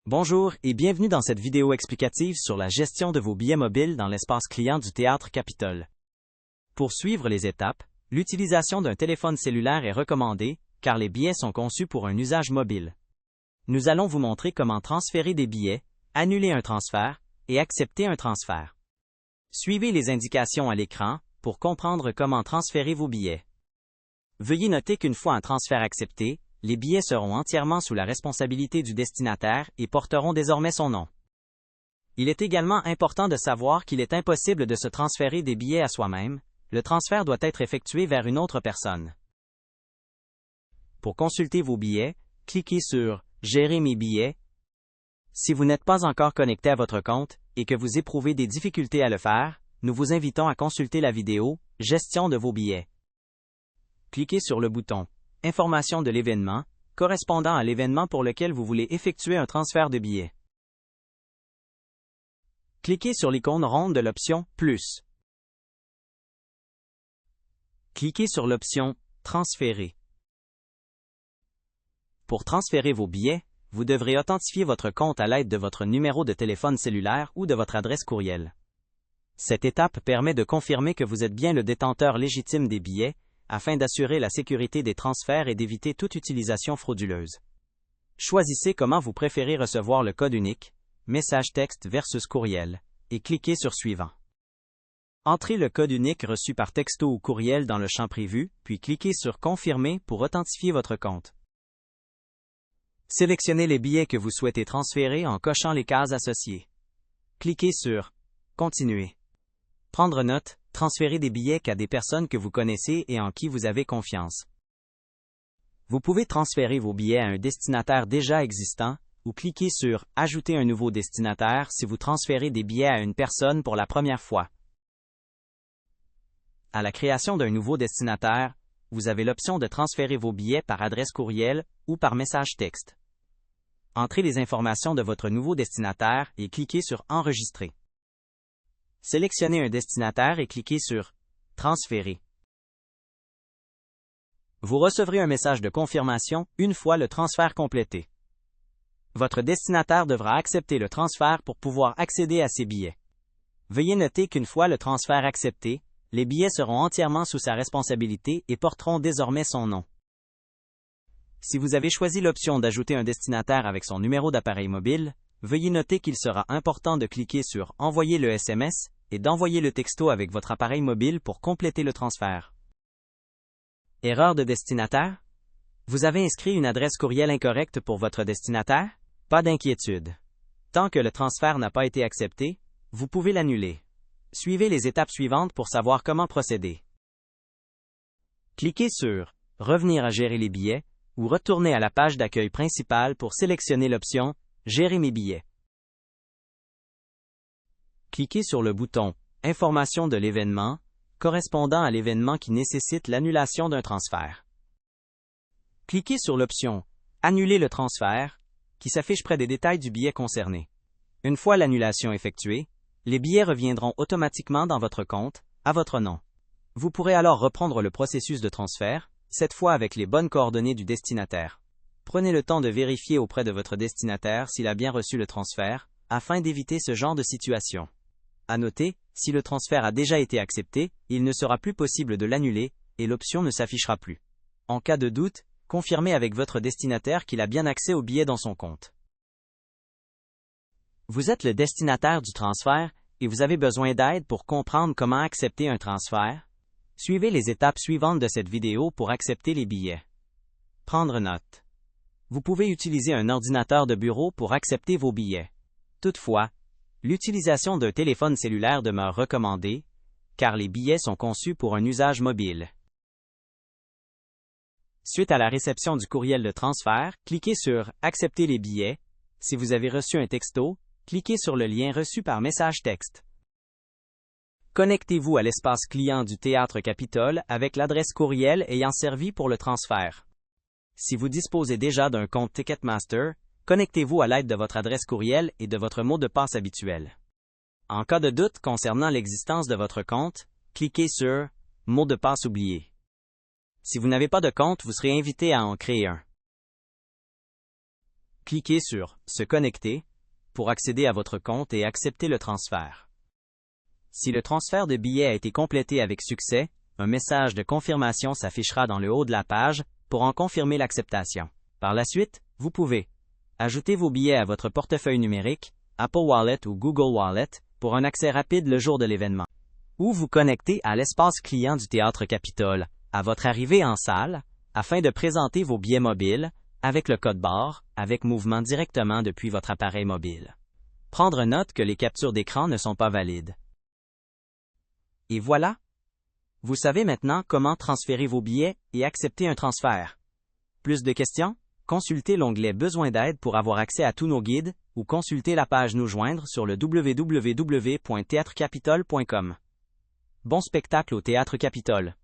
Bonjour et bienvenue dans cette vidéo explicative sur la gestion de vos billets mobiles dans l'espace client du Théâtre Capitole. Pour suivre les étapes, l'utilisation d'un téléphone cellulaire est recommandée car les billets sont conçus pour un usage mobile. Nous allons vous montrer comment transférer des billets, annuler un transfert et accepter un transfert. Suivez les indications à l'écran pour comprendre comment transférer vos billets. Veuillez noter qu'une fois un transfert accepté, les billets seront entièrement sous la responsabilité du destinataire et porteront désormais son nom. Il est également important de savoir qu'il est impossible de se transférer des billets à soi-même, le transfert doit être effectué vers une autre personne. Pour consulter vos billets, cliquez sur « Gérer mes billets ». Si vous n'êtes pas encore connecté à votre compte et que vous éprouvez des difficultés à le faire, nous vous invitons à consulter la vidéo « Gestion de vos billets ». Cliquez sur le bouton « Information de l'événement » correspondant à l'événement pour lequel vous voulez effectuer un transfert de billets. Cliquez sur l'icône ronde de l'option « Plus ». Cliquez sur l'option « Transférer ». Pour transférer vos billets, vous devrez authentifier votre compte à l'aide de votre numéro de téléphone cellulaire ou de votre adresse courriel. Cette étape permet de confirmer que vous êtes bien le détenteur légitime des billets, afin d'assurer la sécurité des transferts et d'éviter toute utilisation frauduleuse. Choisissez comment vous préférez recevoir le code unique, message texte versus courriel, et cliquez sur Suivant. Entrez le code unique reçu par texto ou courriel dans le champ prévu, puis cliquez sur Confirmer pour authentifier votre compte. Sélectionnez les billets que vous souhaitez transférer en cochant les cases associées. Cliquez sur Continuer. Prendre note, transférer des billets qu'à des personnes que vous connaissez et en qui vous avez confiance. Vous pouvez transférer vos billets à un destinataire déjà existant ou cliquer sur « Ajouter un nouveau destinataire » si vous transférez des billets à une personne pour la première fois. À la création d'un nouveau destinataire, vous avez l'option de transférer vos billets par adresse courriel ou par message texte. Entrez les informations de votre nouveau destinataire et cliquez sur « Enregistrer ». Sélectionnez un destinataire et cliquez sur « Transférer ». Vous recevrez un message de confirmation une fois le transfert complété. Votre destinataire devra accepter le transfert pour pouvoir accéder à ses billets. Veuillez noter qu'une fois le transfert accepté, les billets seront entièrement sous sa responsabilité et porteront désormais son nom. Si vous avez choisi l'option d'ajouter un destinataire avec son numéro d'appareil mobile, veuillez noter qu'il sera important de cliquer sur « Envoyer le SMS » et d'envoyer le texto avec votre appareil mobile pour compléter le transfert. Erreur de destinataire? Vous avez inscrit une adresse courriel incorrecte pour votre destinataire? Pas d'inquiétude. Tant que le transfert n'a pas été accepté, vous pouvez l'annuler. Suivez les étapes suivantes pour savoir comment procéder. Cliquez sur « Revenir à gérer les billets » ou retournez à la page d'accueil principale pour sélectionner l'option « Gérer mes billets ». Cliquez sur le bouton « Information de l'événement » correspondant à l'événement qui nécessite l'annulation d'un transfert. Cliquez sur l'option « Annuler le transfert » qui s'affiche près des détails du billet concerné. Une fois l'annulation effectuée, les billets reviendront automatiquement dans votre compte, à votre nom. Vous pourrez alors reprendre le processus de transfert, cette fois avec les bonnes coordonnées du destinataire. Prenez le temps de vérifier auprès de votre destinataire s'il a bien reçu le transfert, afin d'éviter ce genre de situation. À noter, si le transfert a déjà été accepté, il ne sera plus possible de l'annuler et l'option ne s'affichera plus. En cas de doute, confirmez avec votre destinataire qu'il a bien accès au billet dans son compte. Vous êtes le destinataire du transfert et vous avez besoin d'aide pour comprendre comment accepter un transfert? Suivez les étapes suivantes de cette vidéo pour accepter les billets. Prendre note. Vous pouvez utiliser un ordinateur de bureau pour accepter vos billets. Toutefois, l'utilisation d'un téléphone cellulaire demeure recommandée, car les billets sont conçus pour un usage mobile. Suite à la réception du courriel de transfert, cliquez sur « Accepter les billets ». Si vous avez reçu un texto, cliquez sur le lien reçu par message texte. Connectez-vous à l'espace client du Théâtre Capitole avec l'adresse courriel ayant servi pour le transfert. Si vous disposez déjà d'un compte Ticketmaster, connectez-vous à l'aide de votre adresse courriel et de votre mot de passe habituel. En cas de doute concernant l'existence de votre compte, cliquez sur « Mot de passe oublié ». Si vous n'avez pas de compte, vous serez invité à en créer un. Cliquez sur « Se connecter » pour accéder à votre compte et accepter le transfert. Si le transfert de billets a été complété avec succès, un message de confirmation s'affichera dans le haut de la page pour en confirmer l'acceptation. Par la suite, vous pouvez ajouter vos billets à votre portefeuille numérique, Apple Wallet ou Google Wallet pour un accès rapide le jour de l'événement. Ou vous connecter à l'espace client du Théâtre Capitole à votre arrivée en salle afin de présenter vos billets mobiles avec le code barre, avec mouvement directement depuis votre appareil mobile. Prendre note que les captures d'écran ne sont pas valides. Et voilà! Vous savez maintenant comment transférer vos billets et accepter un transfert. Plus de questions? Consultez l'onglet Besoin d'aide pour avoir accès à tous nos guides ou consultez la page Nous joindre sur le www.theatrecapitole.com. Bon spectacle au Théâtre Capitole!